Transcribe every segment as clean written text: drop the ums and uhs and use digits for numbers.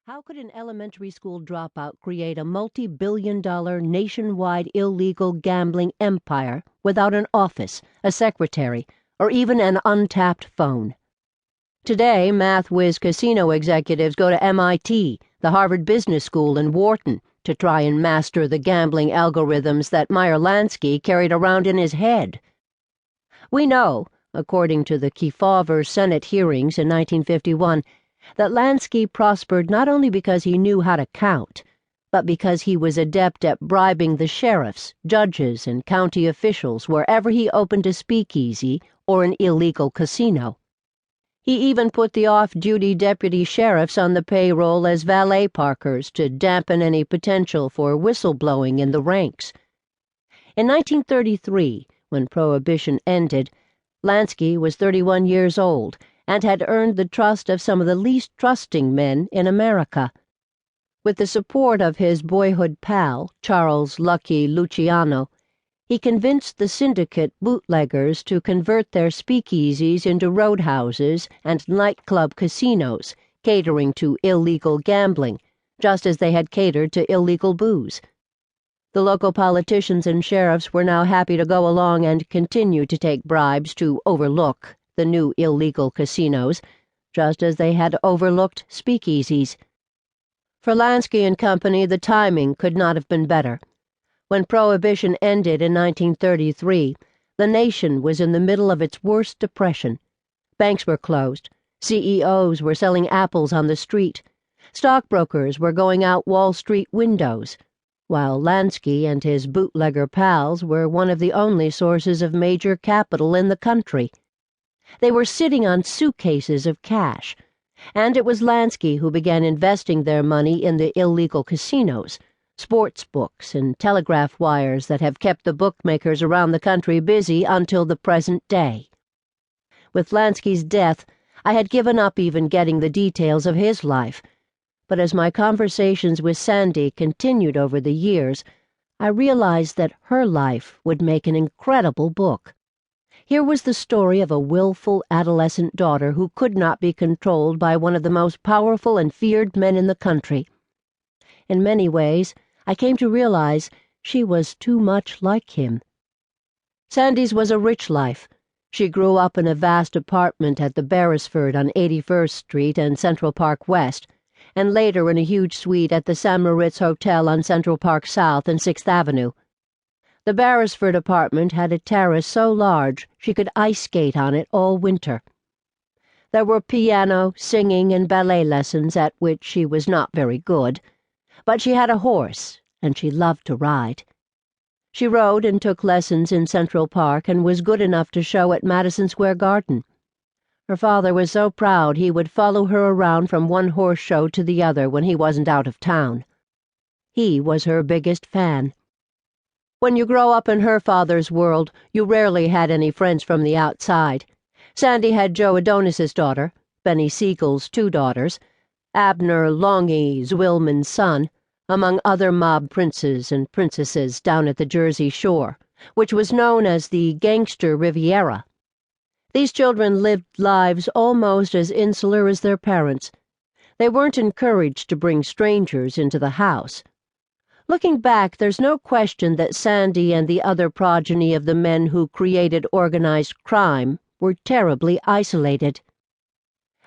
How could an elementary school dropout create a multi-billion-dollar nationwide illegal gambling empire without an office, a secretary, or even an untapped phone? Today, math whiz casino executives go to MIT, the Harvard Business School, and Wharton to try and master the gambling algorithms that Meyer Lansky carried around in his head. We know, according to the Kefauver Senate hearings in 1951, that Lansky prospered not only because he knew how to count, but because he was adept at bribing the sheriffs, judges, and county officials wherever he opened a speakeasy or an illegal casino. He even put the off-duty deputy sheriffs on the payroll as valet parkers to dampen any potential for whistleblowing in the ranks. In 1933, when Prohibition ended, Lansky was 31 years old and had earned the trust of some of the least trusting men in America. With the support of his boyhood pal, Charles Lucky Luciano, he convinced the syndicate bootleggers to convert their speakeasies into roadhouses and nightclub casinos, catering to illegal gambling, just as they had catered to illegal booze. The local politicians and sheriffs were now happy to go along and continue to take bribes to overlook the new illegal casinos, just as they had overlooked speakeasies. For Lansky and Company, the timing could not have been better. When Prohibition ended in 1933, the nation was in the middle of its worst depression. Banks were closed, CEOs were selling apples on the street, stockbrokers were going out Wall Street windows, while Lansky and his bootlegger pals were one of the only sources of major capital in the country. They were sitting on suitcases of cash, and it was Lansky who began investing their money in the illegal casinos, sports books, and telegraph wires that have kept the bookmakers around the country busy until the present day. With Lansky's death, I had given up even getting the details of his life, but as my conversations with Sandi continued over the years, I realized that her life would make an incredible book. Here was the story of a willful adolescent daughter who could not be controlled by one of the most powerful and feared men in the country. In many ways, I came to realize she was too much like him. Sandi's was a rich life. She grew up in a vast apartment at the Beresford on 81st Street and Central Park West, and later in a huge suite at the St. Moritz Hotel on Central Park South and 6th Avenue. The Beresford apartment had a terrace so large she could ice skate on it all winter. There were piano, singing, and ballet lessons at which she was not very good, but she had a horse, and she loved to ride. She rode and took lessons in Central Park and was good enough to show at Madison Square Garden. Her father was so proud he would follow her around from one horse show to the other when he wasn't out of town. He was her biggest fan. When you grow up in her father's world, you rarely had any friends from the outside. Sandi had Joe Adonis's daughter, Benny Siegel's 2 daughters, Abner Longy Zwillman's son, among other mob princes and princesses down at the Jersey Shore, which was known as the Gangster Riviera. These children lived lives almost as insular as their parents. They weren't encouraged to bring strangers into the house. Looking back, there's no question that Sandi and the other progeny of the men who created organized crime were terribly isolated.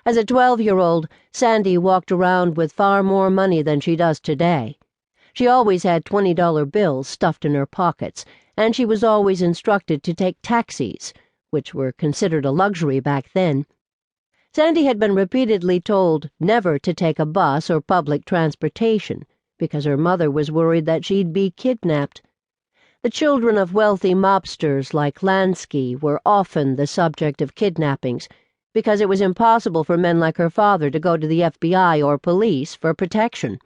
As a 12-year-old, Sandi walked around with far more money than she does today. She always had $20 bills stuffed in her pockets, and she was always instructed to take taxis, which were considered a luxury back then. Sandi had been repeatedly told never to take a bus or public transportation, because her mother was worried that she'd be kidnapped. The children of wealthy mobsters like Lansky were often the subject of kidnappings, because it was impossible for men like her father to go to the FBI or police for protection.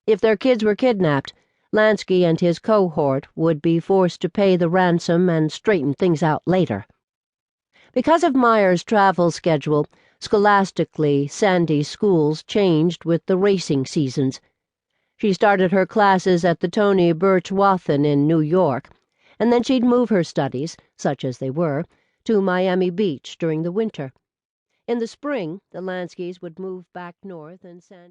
If their kids were kidnapped, Lansky and his cohort would be forced to pay the ransom and straighten things out later. Because of Meyer's travel schedule, scholastically, Sandi's schools changed with the racing seasons. She started her classes at the Tony Birch Wathen in New York, and then she'd move her studies, such as they were, to Miami Beach during the winter. In the spring, the Lanskys would move back north and Sandi